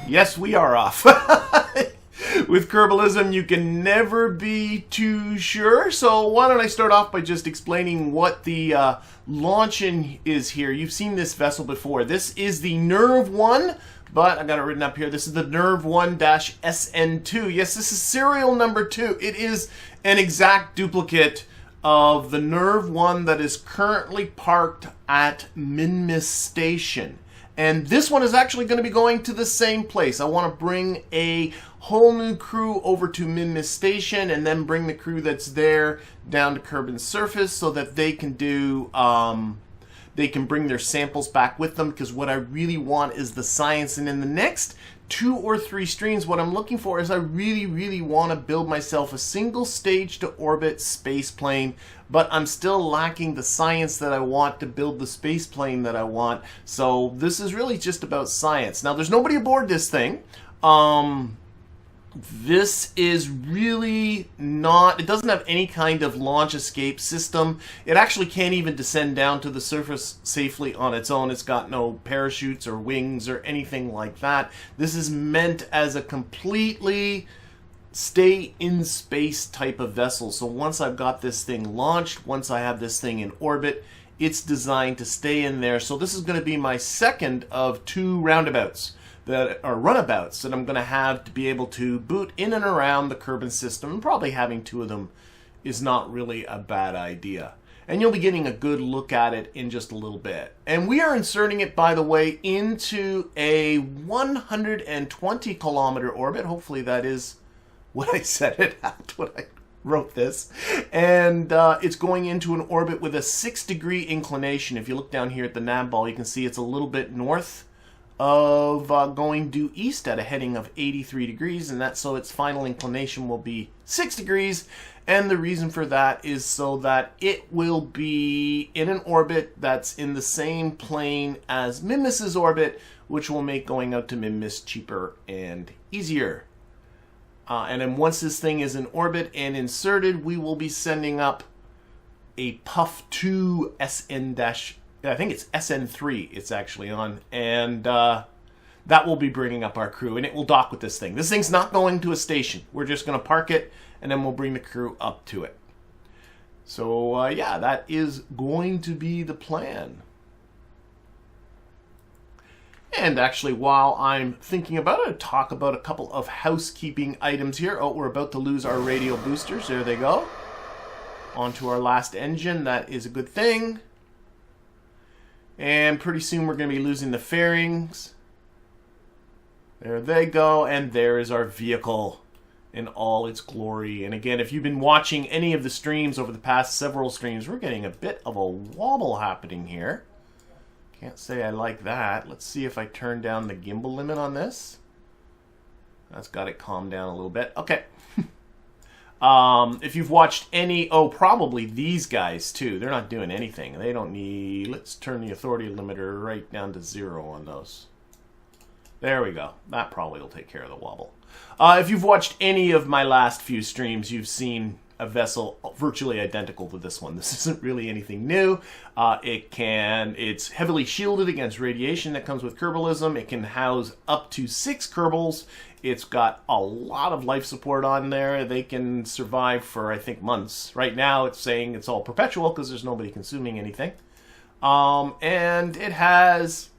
Yes, we are off. With Kerbalism, you can never be too sure. So why don't I start off by just explaining what the launch-in is here. You've seen this vessel before. This is the NERV 1, but I got it written up here. This is the NERV 1-SN2. Yes, this is serial number 2. It is an exact duplicate of the NERV 1 that is currently parked at Minmus Station. And this one is actually going to be going to the same place. I want to bring a whole new crew over to Minmus Station and then bring the crew that's there down to Kerbin's surface so that they can do, they can bring their samples back with them, because what I really want is the science. And in the next 2 or 3 streams, what I'm looking for is I really want to build myself a single stage to orbit space plane, but I'm still lacking the science that I want to build the space plane that I want. So this is really just about science. Now, there's nobody aboard this thing. This is really not, it doesn't have any kind of launch escape system. It actually can't even descend down to the surface safely on its own. It's got no parachutes or wings or anything like that. This is meant as a completely stay in space type of vessel. So once I've got this thing launched, once I have this thing in orbit, it's designed to stay in there. So this is going to be my second of 2 roundabouts that are runabouts that I'm going to have to be able to boot in and around the Kerbin system. And probably having 2 of them is not really a bad idea. And you'll be getting a good look at it in just a little bit. And we are inserting it, by the way, into a 120 kilometer orbit. Hopefully that is what I set it at when I wrote this. And it's going into an orbit with a 6-degree inclination. If you look down here at the Navball, you can see it's a little bit north of going due east at a heading of 83 degrees, and that's so its final inclination will be 6 degrees. And the reason for that is so that it will be in an orbit that's in the same plane as Minmus's orbit, which will make going out to Minmus cheaper and easier. And then once this thing is in orbit and inserted, we will be sending up a Puff 2 SN- I think it's SN3 it's actually on, and that will be bringing up our crew, and it will dock with this thing. This thing's not going to a station. We're just going to park it, and then we'll bring the crew up to it. So, yeah, that is going to be the plan. And actually, while I'm thinking about it, I'll talk about a couple of housekeeping items here. Oh, we're about to lose our radial boosters. There they go. On to our last engine. That is a good thing. And pretty soon we're going to be losing the fairings. There they go. And there is our vehicle in all its glory. And again, if you've been watching any of the streams over the past several streams, we're getting a bit of a wobble happening here. Can't say I like that. Let's see if I turn down the gimbal limit on this. That's got it calmed down a little bit. Okay. If you've watched any, probably these guys too. They're not doing anything. They don't need, let's turn the authority limiter right down to 0 on those. There we go. That probably will take care of the wobble. If you've watched any of my last few streams, you've seen a vessel virtually identical to this one. This isn't really anything new. It's heavily shielded against radiation that comes with Kerbalism. It can house up to 6 Kerbals. It's got a lot of life support on there. They can survive for, I think, months. Right now, it's saying it's all perpetual because there's nobody consuming anything. And it has,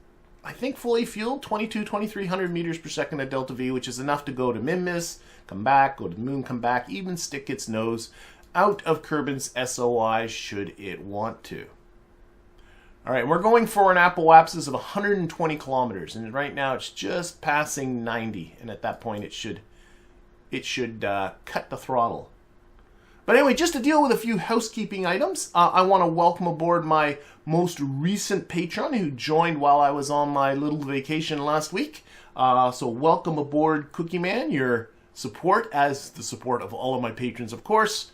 I think, fully fueled 2,300 meters per second at delta V, which is enough to go to Minmus, come back, go to the moon, come back, even stick its nose out of Kerbin's SOI should it want to. All right, we're going for an apoapsis of 120 kilometers, and right now it's just passing 90, and at that point it should cut the throttle. But anyway, just to deal with a few housekeeping items, I want to welcome aboard my most recent patron who joined while I was on my little vacation last week. So welcome aboard, Cookie Man. Your support, as the support of all of my patrons, of course,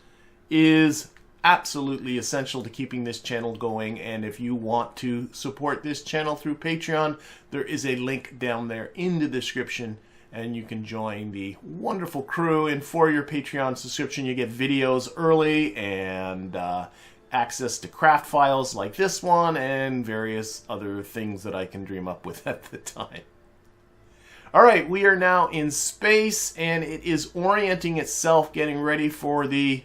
is absolutely essential to keeping this channel going. And if you want to support this channel through Patreon, there is a link down there in the description, and you can join the wonderful crew. And for your Patreon subscription, you get videos early and access to craft files like this one and various other things that I can dream up with at the time. All right, we are now in space, and it is orienting itself, getting ready for the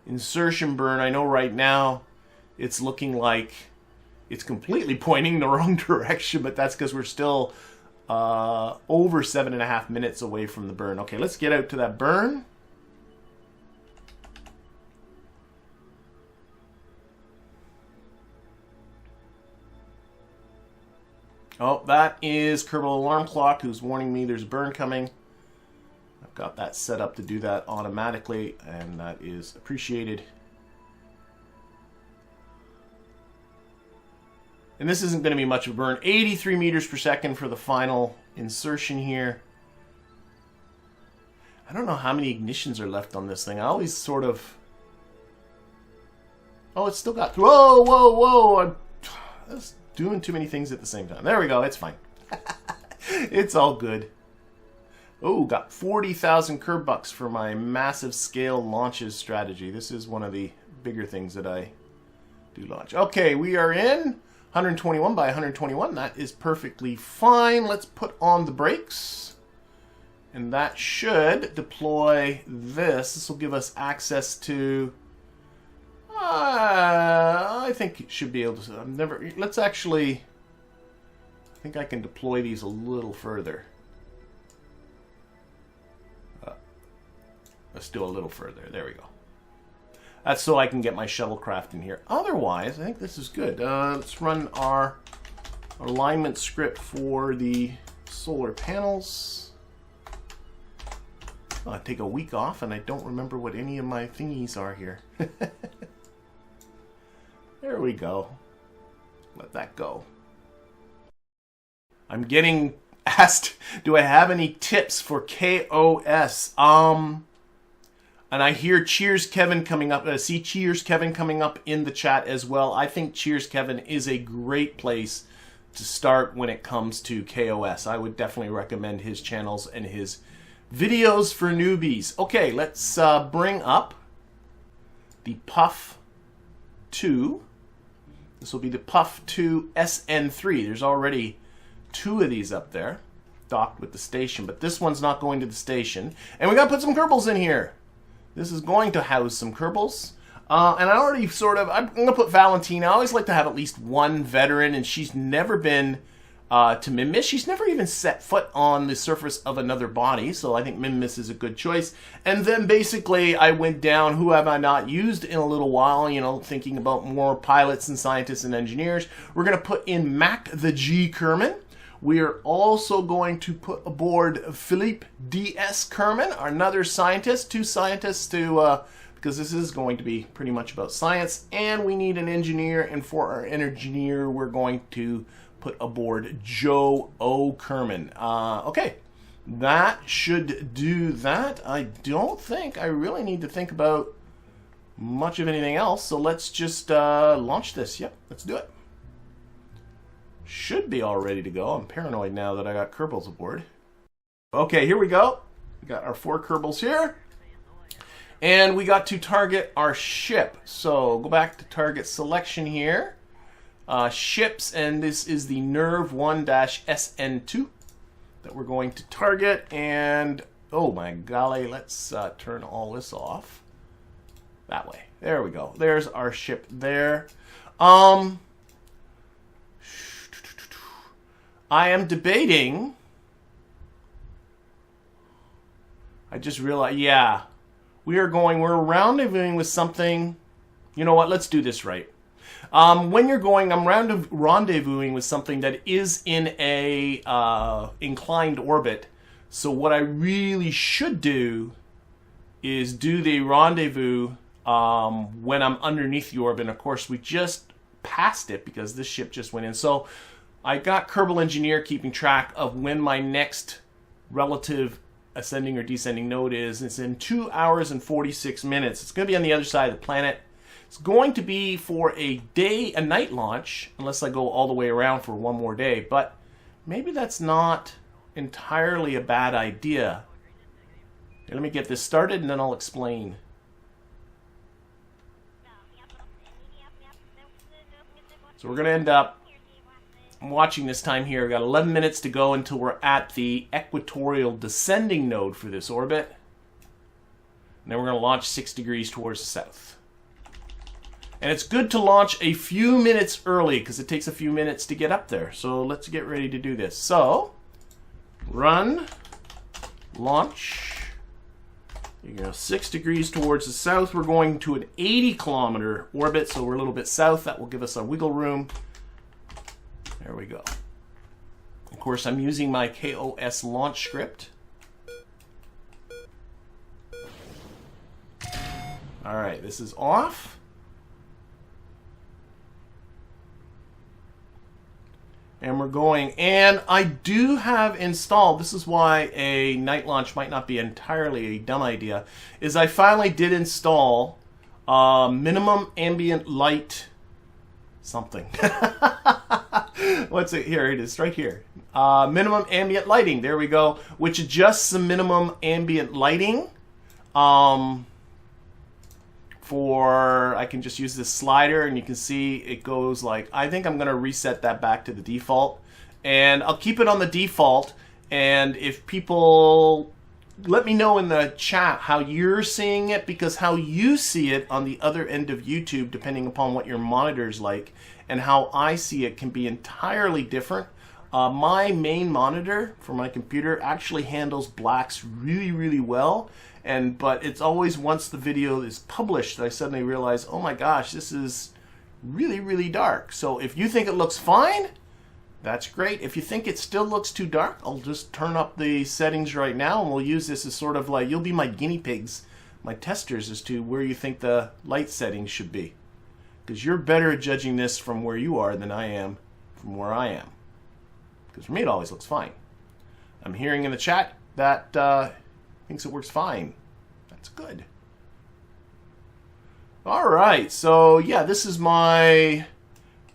insertion burn. I know right now it's looking like it's completely pointing the wrong direction, but that's because we're still over 7.5 minutes away from the burn. Okay, let's get out to that burn. Oh, that is Kerbal Alarm Clock who's warning me there's a burn coming. I've got that set up to do that automatically, and that is appreciated. And this isn't going to be much of a burn. 83 meters per second for the final insertion here. I don't know how many ignitions are left on this thing. I always sort of... Oh, it's still got... Whoa, whoa, whoa! I was doing too many things at the same time. There we go. It's fine. It's all good. Oh, got 40,000 Kerb bucks for my massive scale launches strategy. This is one of the bigger things that I do launch. Okay, we are in 121 by 121. That is perfectly fine. Let's put on the brakes. And that should deploy this. This will give us access to... I think it should be able to... Let's actually... I think I can deploy these a little further. Let's do a little further. There we go. That's so I can get my shuttlecraft in here. Otherwise, I think this is good. Let's run our alignment script for the solar panels. I take a week off and I don't remember what any of my thingies are here. There we go. Let that go. I'm getting asked, do I have any tips for KOS? And I hear Cheers Kevin coming up. I see Cheers Kevin coming up in the chat as well. I think Cheers Kevin is a great place to start when it comes to KOS. I would definitely recommend his channels and his videos for newbies. Okay, let's bring up the Puff 2. This will be the Puff 2 SN3. There's already 2 of these up there, docked with the station, but this one's not going to the station. And we got to put some Kerbals in here. This is going to house some Kerbals. And I already I'm going to put Valentina. I always like to have at least one veteran, and she's never been to Minmus. She's never even set foot on the surface of another body, so I think Minmus is a good choice. And then basically I went down, who have I not used in a little while, you know, thinking about more pilots and scientists and engineers. We're going to put in Mac the G. Kerman. We are also going to put aboard Philippe D.S. Kerman, another scientist, 2 scientists to, because this is going to be pretty much about science, and we need an engineer, and for our engineer, we're going to put aboard Joe O. Kerman. Okay, that should do that. I don't think I really need to think about much of anything else, so let's just launch this. Yep, let's do it. Should be all ready to go. I'm paranoid now that I got Kerbals aboard. Okay, here we go. We got our 4 Kerbals here. And we got to target our ship. So go back to target selection here. Ships, and this is the NERV 1-SN2 that we're going to target. And oh my golly, let's turn all this off. That way. There we go. There's our ship there. I am debating. I just realized, yeah, we're rendezvousing with something. You know what? Let's do this right. When you're going, I'm rendezvousing with something that is in a inclined orbit. So what I really should do is do the rendezvous when I'm underneath the orbit. And of course, we just passed it because this ship just went in. So I got Kerbal Engineer keeping track of when my next relative ascending or descending node is. It's in 2 hours and 46 minutes. It's going to be on the other side of the planet. It's going to be for a night launch, unless I go all the way around for one more day. But maybe that's not entirely a bad idea. Here, let me get this started and then I'll explain. So we're going to end up I'm watching this time here. We've got 11 minutes to go until we're at the equatorial descending node for this orbit. And then we're going to launch 6 degrees towards the south. And it's good to launch a few minutes early because it takes a few minutes to get up there. So let's get ready to do this. So, run, launch. You go 6 degrees towards the south. We're going to an 80-kilometer orbit, so we're a little bit south. That will give us our wiggle room. There we go. Of course, I'm using my KOS launch script. All right, this is off. And we're going, and I do have installed, this is why a night launch might not be entirely a dumb idea, is I finally did install minimum ambient light something. What's it? Here it is, right here. Minimum ambient lighting, there we go, which adjusts the minimum ambient lighting for, I can just use this slider and you can see it goes like, I think I'm going to reset that back to the default. And I'll keep it on the default, and if people, let me know in the chat how you're seeing it, because how you see it on the other end of YouTube, depending upon what your monitor's like, and how I see it can be entirely different. My main monitor for my computer actually handles blacks really, really well. But it's always once the video is published that I suddenly realize, oh my gosh, this is really, really dark. So if you think it looks fine, that's great. If you think it still looks too dark, I'll just turn up the settings right now, and we'll use this as sort of like, you'll be my guinea pigs, my testers as to where you think the light settings should be. Because you're better at judging this from where you are than I am from where I am. Because for me, it always looks fine. I'm hearing in the chat that thinks it works fine. That's good. All right, so yeah, this is my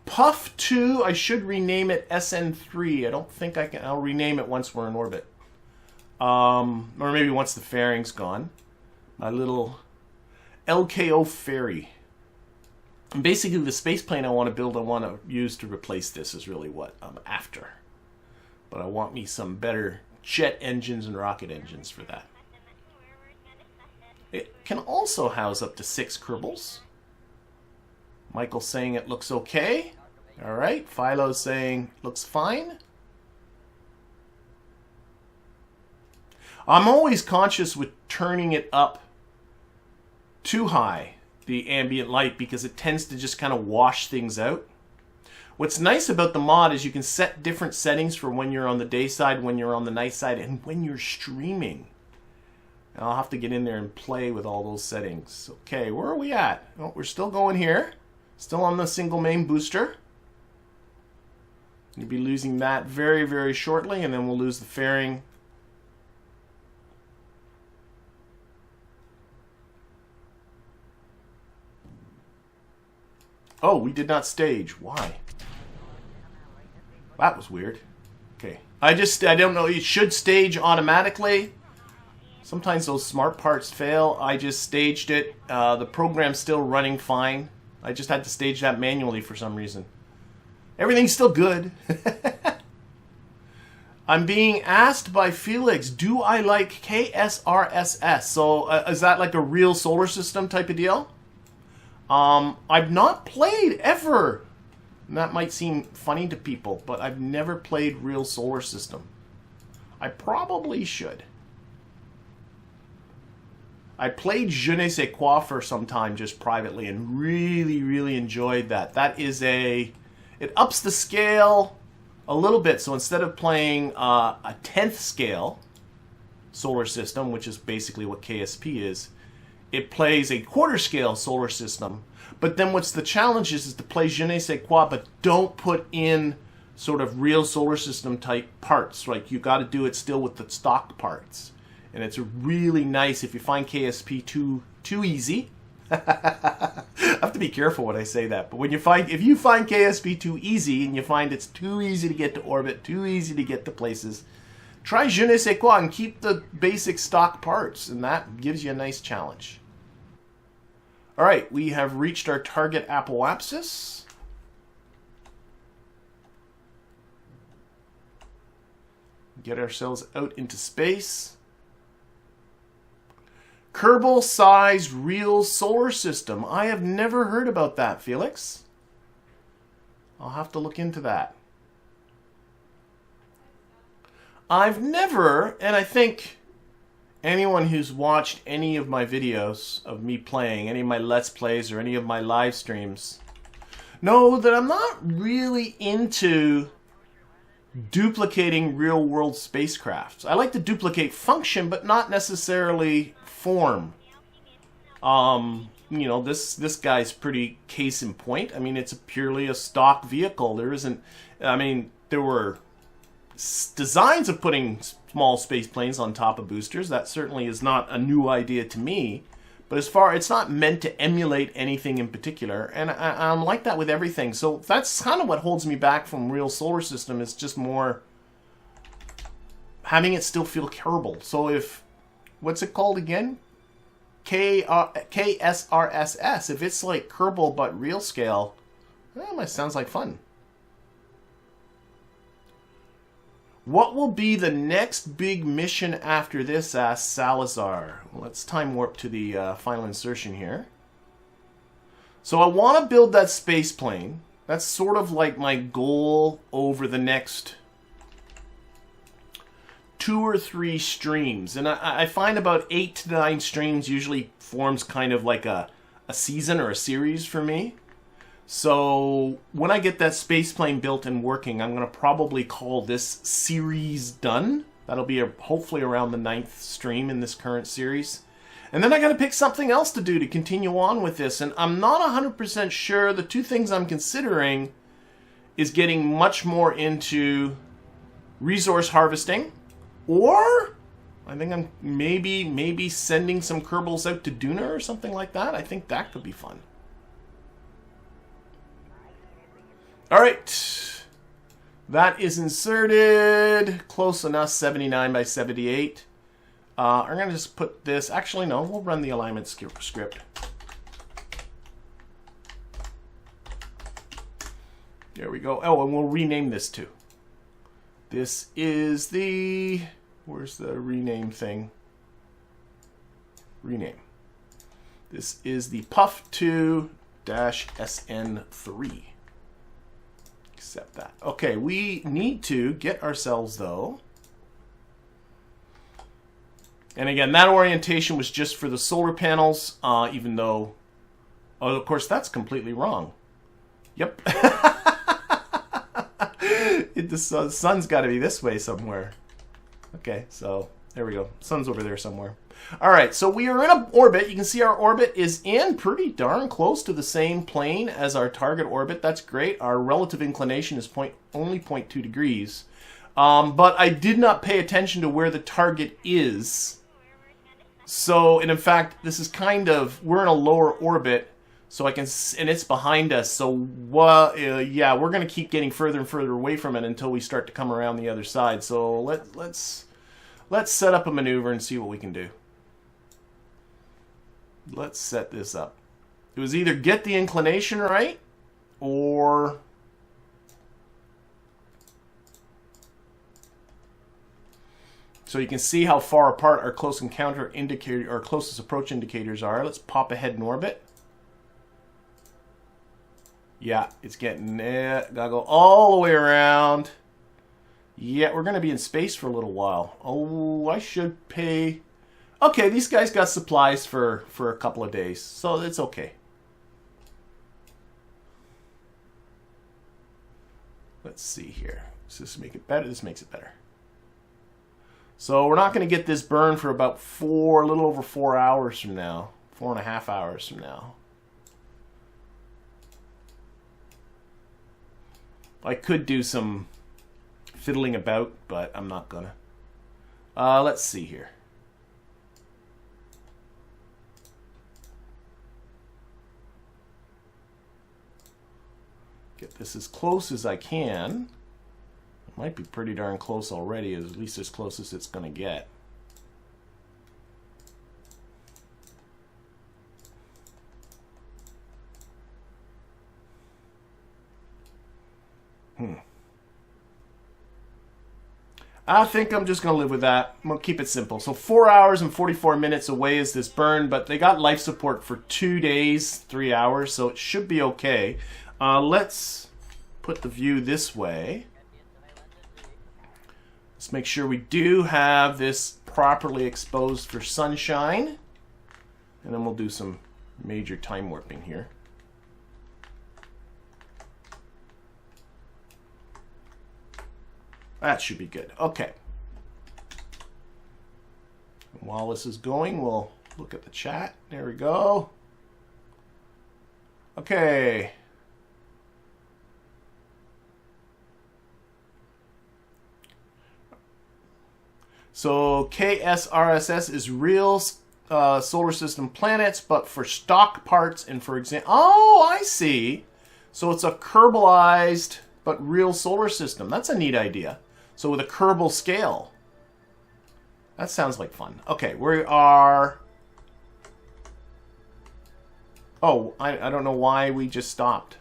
Puff 2. I should rename it SN3. I don't think I can. I'll rename it once we're in orbit. Or maybe once the fairing's gone. My little LKO fairy. And basically the space plane I want to build, I want to use to replace this is really what I'm after. But I want me some better jet engines and rocket engines for that. It can also house up to 6 Kerbals. Michael's saying it looks okay. All right. Philo's saying looks fine. I'm always conscious with turning it up too high, the ambient light, because it tends to just kind of wash things out. What's nice about the mod is you can set different settings for when you're on the day side, when you're on the night side, and when you're streaming. And I'll have to get in there and play with all those settings. Okay, where are we at? Oh, we're still going here. Still on the single main booster. You'll be losing that very, very shortly, and then we'll lose the fairing. Oh, we did not stage. Why? That was weird. Okay. I don't know. It should stage automatically. Sometimes those smart parts fail. I just staged it. The program's still running fine. I just had to stage that manually for some reason. Everything's still good. I'm being asked by Felix, do I like KSRSS? So is that like a real solar system type of deal? I've not played ever. And that might seem funny to people, but I've never played real solar system. I probably should. I played Je ne sais quoi for some time just privately and really, really enjoyed that. That is it ups the scale a little bit. So instead of playing a 10th scale solar system, which is basically what KSP is, it plays a quarter scale solar system. But then what's the challenge is to play Je ne sais quoi, but don't put in sort of real solar system type parts. Like you got to do it still with the stock parts. And it's really nice if you find KSP too easy. I have to be careful when I say that. But if you find KSP too easy and you find it's too easy to get to orbit, too easy to get to places, try Je ne sais quoi and keep the basic stock parts, and that gives you a nice challenge. All right, we have reached our target apoapsis. get ourselves out into space. Kerbal-sized real solar system. I have never heard about that, Felix. I'll have to look into that. I've never, and I think anyone who's watched any of my videos of me playing, any of my Let's Plays or any of my live streams, know that I'm not really into duplicating real-world spacecraft. I like to duplicate function, but not necessarily form. You know, this guy's pretty case in point. I mean, it's purely a stock vehicle. There isn't, I mean, there were designs of putting small space planes on top of boosters. That certainly is not a new idea to me. But as far, it's not meant to emulate anything in particular. And I'm like that with everything. So that's kind of what holds me back from real solar system. It's just more having it still feel Kerbal. So if, what's it called again? KSRSS. If it's like Kerbal but real scale, well, that sounds like fun. What will be the next big mission after this, asks Salazar. Well, let's time warp to the final insertion here. So I want to build that space plane. That's sort of like my goal over the next 2 or 3 streams. And I find about 8 to 9 streams usually forms kind of like a season or a series for me. So when I get that space plane built and working, I'm going to probably call this series done. That'll be hopefully around the 9th stream in this current series. And then I got to pick something else to do to continue on with this. And I'm not 100% sure. The 2 things I'm considering is getting much more into resource harvesting, or I think I'm maybe sending some Kerbals out to Duna or something like that. I think that could be fun. All right, that is inserted. Close enough, 79 by 78. I'm going to just put this, actually no, we'll run the alignment script. There we go. Oh, and we'll rename this too. This is the, where's the rename thing? Rename. This is the Puff2-SN3. Accept that. Okay, we need to get ourselves, though. And again, that orientation was just for the solar panels, even though, oh, of course, that's completely wrong. Yep. The sun's got to be this way somewhere. Okay, so there we go. Sun's over there somewhere. All right, so we are in an orbit. You can see our orbit is in pretty darn close to the same plane as our target orbit. That's great. Our relative inclination is only 0.2 degrees. But I did not pay attention to where the target is. So, and in fact, this is kind of, we're in a lower orbit, so I can, and it's behind us. So, yeah, we're going to keep getting further and further away from it until we start to come around the other side. So let's set up a maneuver and see what we can do. Let's set this up. It was either get the inclination right, or so you can see how far apart our close encounter indicator, our closest approach indicators are. Let's pop ahead in orbit. Yeah, it's getting it. Gotta go all the way around. Yeah, we're gonna be in space for a little while. Oh, I should pay. Okay, these guys got supplies for a couple of days, so it's okay. Let's see here. Does this make it better? This makes it better. So we're not going to get this burn for about a little over 4 hours from now. 4.5 hours from now. I could do some fiddling about, but I'm not gonna. Let's see here. Get this as close as I can. It might be pretty darn close already, at least as close as it's going to get. I think I'm just going to live with that. I'm going to keep it simple. So 4 hours and 44 minutes away is this burn, but they got life support for 2 days, 3 hours, so it should be okay. Let's put the view this way. Let's make sure we do have this properly exposed for sunshine. And then we'll do some major time warping here. That should be good. Okay. While this is going, we'll look at the chat. There we go. Okay. So KSRSS is real solar system planets, but for stock parts and for example... Oh, I see. So it's a Kerbalized but real solar system. That's a neat idea. So with a Kerbal scale. That sounds like fun. Okay, we are... Oh, I don't know why we just stopped.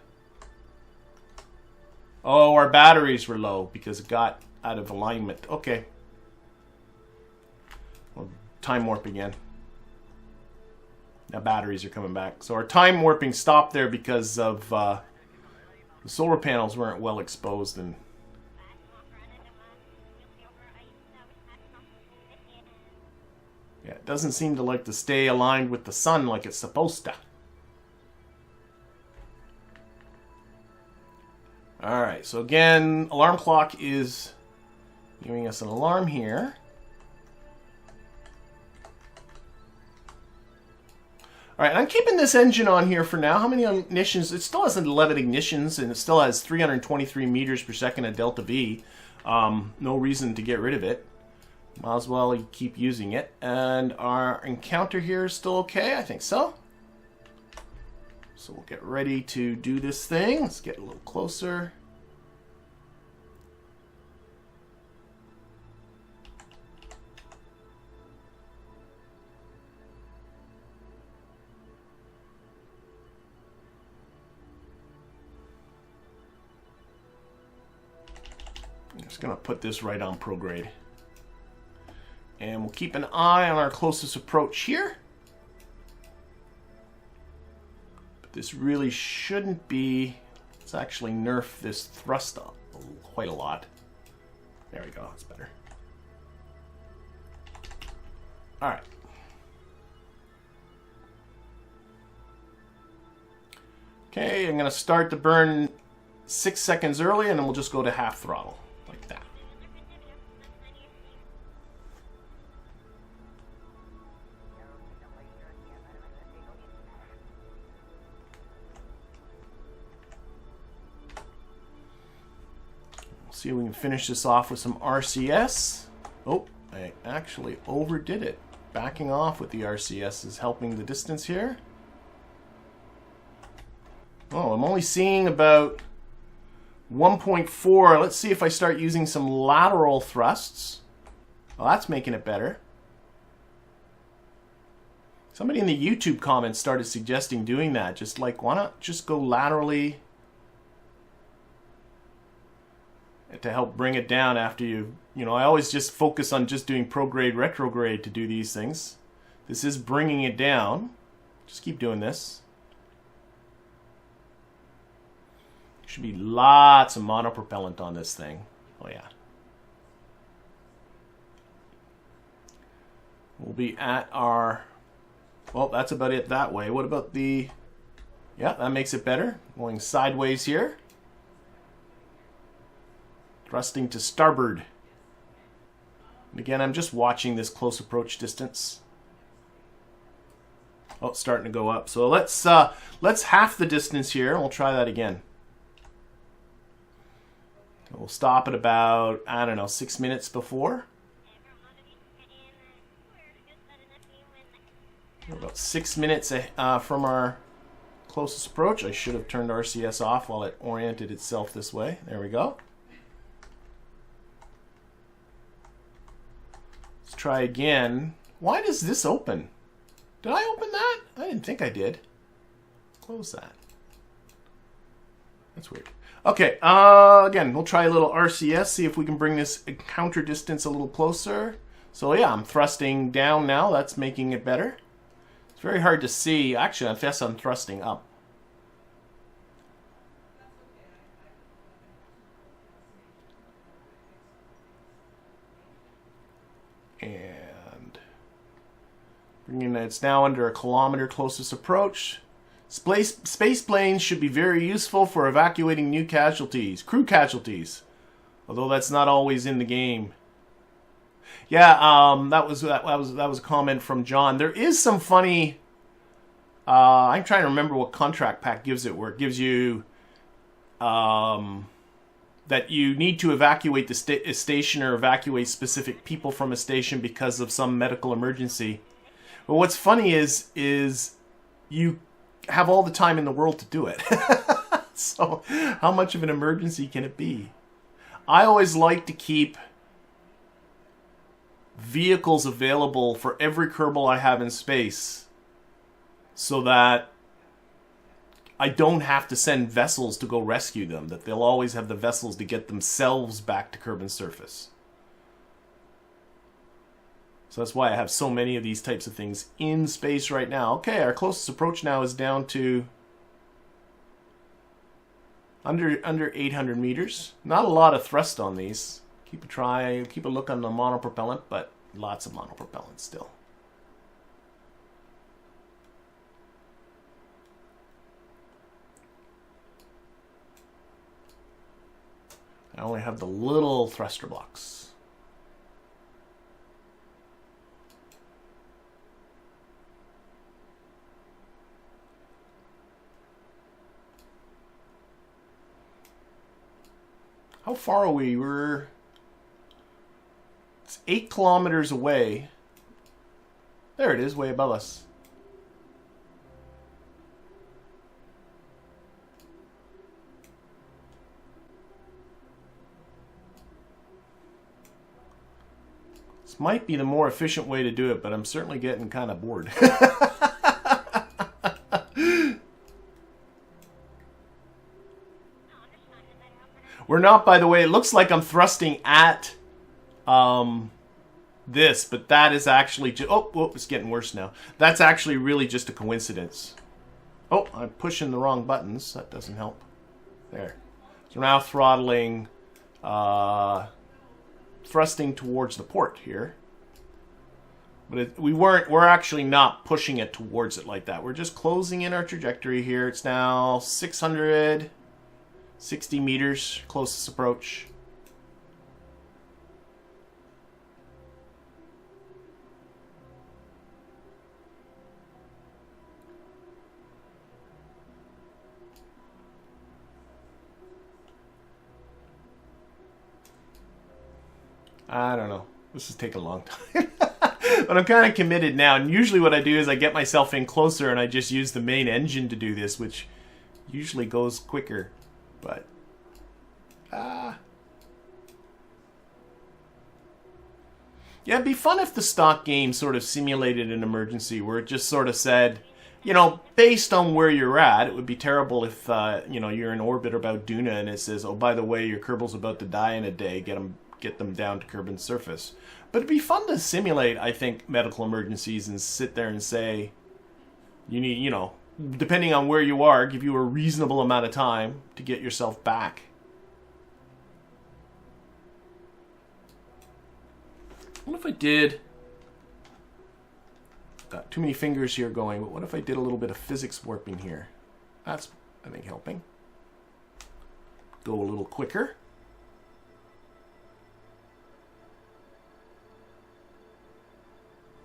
Oh, our batteries were low because it got out of alignment. Okay. We'll time warp again. Now batteries are coming back. So our time warping stopped there because of the solar panels weren't well exposed and... Yeah, it doesn't seem to like to stay aligned with the sun like it's supposed to. Alright, so again, alarm clock is giving us an alarm here. Alright, I'm keeping this engine on here for now. How many ignitions? It still has 11 ignitions, and it still has 323 meters per second at delta V. No reason to get rid of it. Might as well keep using it. And our encounter here is still okay? I think so. So we'll get ready to do this thing. Let's get a little closer. I'm just going to put this right on prograde. And we'll keep an eye on our closest approach here. But this really shouldn't be... Let's actually nerf this thrust up quite a lot. There we go, that's better. Alright. Okay, I'm going to start the burn 6 seconds early, and then we'll just go to half throttle, like that. See if we can finish this off with some RCS. Oh, I actually overdid it. Backing off with the RCS is helping the distance here. Oh, I'm only seeing about 1.4. Let's see if I start using some lateral thrusts. Well, that's making it better. Somebody in the YouTube comments started suggesting doing that. Just like, why not just go laterally to help bring it down after you know, I always just focus on just doing prograde, retrograde to do these things. This is bringing it down. Just keep doing this. Should be lots of monopropellant on this thing. Oh yeah. We'll be at our... Well, that's about it that way. What about the... Yeah, that makes it better. Going sideways here. Thrusting to starboard. And again, I'm just watching this close approach distance. Oh, it's starting to go up. So let's half the distance here, and we'll try that again. We'll stop at about, I don't know, 6 minutes before. We're about 6 minutes from our closest approach. I should have turned RCS off while it oriented itself this way. There we go. Let's try again. Why does this open? Did I open that? I didn't think I did. Close that. That's weird. Okay, again, we'll try a little RCS, see if we can bring this encounter distance a little closer. So yeah, I'm thrusting down now. That's making it better. It's very hard to see. Actually, I guess I'm thrusting up. And bringing it's now under 1 kilometer closest approach. Space planes should be very useful for evacuating new casualties, crew casualties, although that's not always in the game. Yeah, that was a comment from John. There is some funny. I'm trying to remember what contract pack gives it, where it gives you that you need to evacuate the station or evacuate specific people from a station because of some medical emergency. But what's funny is you have all the time in the world to do it. So how much of an emergency can it be? I always like to keep vehicles available for every Kerbal I have in space so that I don't have to send vessels to go rescue them, that they'll always have the vessels to get themselves back to Kerbin's surface. So that's why I have so many of these types of things in space right now. Okay, our closest approach now is down to under 800 meters. Not a lot of thrust on these. Keep a look on the monopropellant, but lots of monopropellant still. I only have the little thruster blocks. How far are we? It's 8 kilometers away. There it is, way above us. This might be the more efficient way to do it, but I'm certainly getting kind of bored. We're not, by the way, it looks like I'm thrusting at this, but that is actually just, oh, it's getting worse now. That's actually really just a coincidence. Oh, I'm pushing the wrong buttons. That doesn't help. There. So now throttling, thrusting towards the port here. But we're actually not pushing it towards it like that. We're just closing in our trajectory here. It's now 660 meters, closest approach. I don't know. This is taking a long time. But I'm kind of committed now. And usually what I do is I get myself in closer and I just use the main engine to do this, which usually goes quicker. But, yeah, it'd be fun if the stock game sort of simulated an emergency where it just sort of said, you know, based on where you're at, it would be terrible if, you know, you're in orbit about Duna and it says, oh, by the way, your Kerbal's about to die in a day, get them down to Kerbin's surface. But it'd be fun to simulate, I think, medical emergencies and sit there and say, you need, you know, depending on where you are, give you a reasonable amount of time to get yourself back. What if I did... Got too many fingers here going, but what if I did a little bit of physics warping here? That's, I think, helping. Go a little quicker.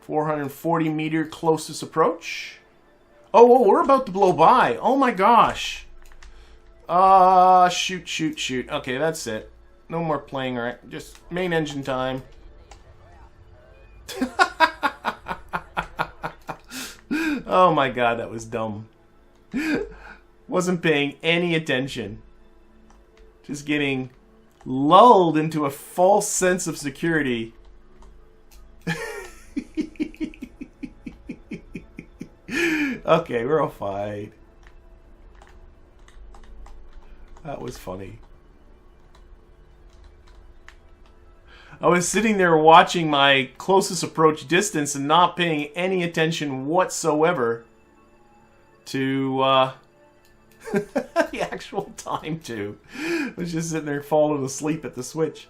.440-meter closest approach. Oh, we're about to blow by. Oh my gosh. Shoot. Okay, that's it. No more playing, alright. Just main engine time. Oh my god, that was dumb. Wasn't paying any attention. Just getting lulled into a false sense of security. Okay, we're all fine. That was funny. I was sitting there watching my closest approach distance and not paying any attention whatsoever to the actual time to. I was just sitting there falling asleep at the switch.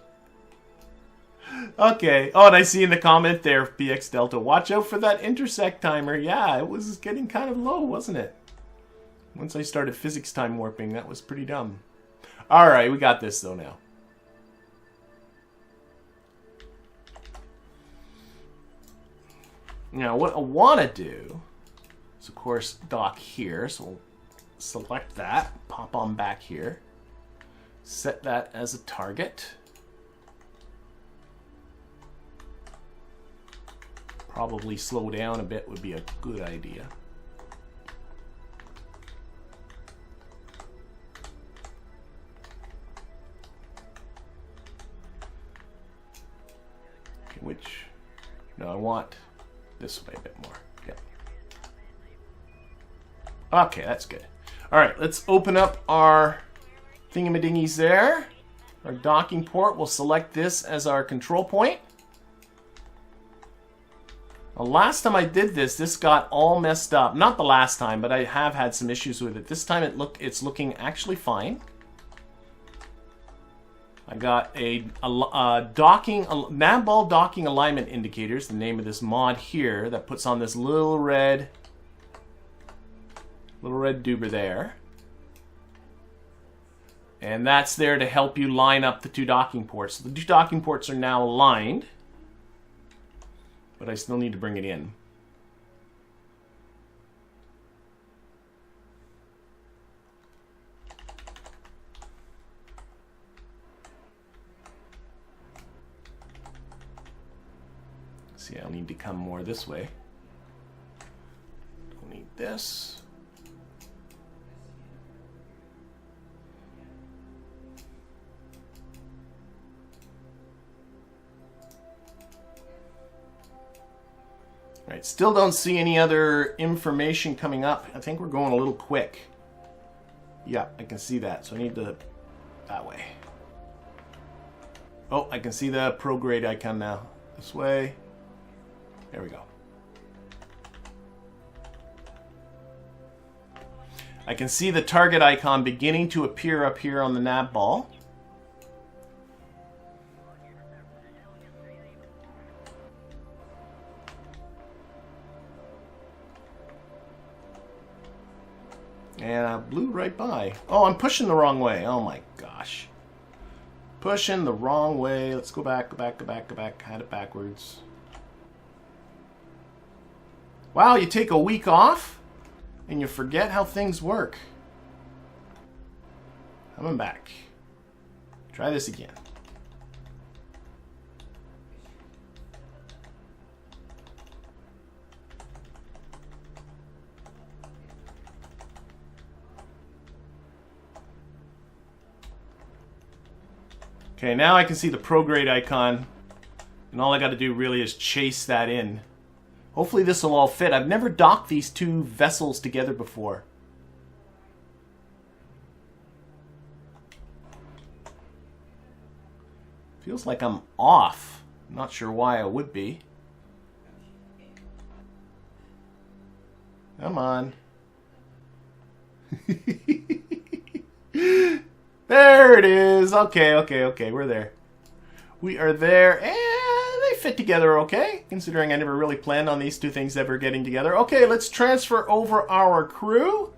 Okay. Oh, and I see in the comment there, BX Delta, watch out for that intersect timer. Yeah, it was getting kind of low, wasn't it? Once I started physics time warping, that was pretty dumb. Alright, we got this though now. Now, what I want to do is, of course, dock here. So we'll select that, pop on back here, set that as a target. Probably slow down a bit would be a good idea. Okay, which, no, I want this way a bit more. Yeah. Okay, that's good. All right, let's open up our thingamadingies there. Our docking port, we'll select this as our control point. Well, last time I did this, this got all messed up. Not the last time, but I have had some issues with it. This time it's looking actually fine. I got a Navball docking alignment indicators, the name of this mod here, that puts on this little red doober there. And that's there to help you line up the two docking ports. So the two docking ports are now aligned, but I still need to bring it in. See, I'll need to come more this way. Don't need this. Right, still don't see any other information coming up. I think we're going a little quick. Yeah, I can see that, so I need to that way. Oh, I can see the prograde icon now. This way. There we go. I can see the target icon beginning to appear up here on the Navball. And I blew right by. Oh, I'm pushing the wrong way. Oh my gosh. Pushing the wrong way. Let's go back, go back, go back, go back. Had it backwards. Wow, you take a week off and you forget how things work. Coming back. Try this again. Okay, now I can see the prograde icon, and all I got to do really is chase that in. Hopefully this will all fit. I've never docked these two vessels together before. Feels like I'm off. Not sure why I would be. Come on. There it is. Okay, okay, okay. We're there. We are there, and they fit together okay, considering I never really planned on these two things ever getting together. Okay, let's transfer over our crew.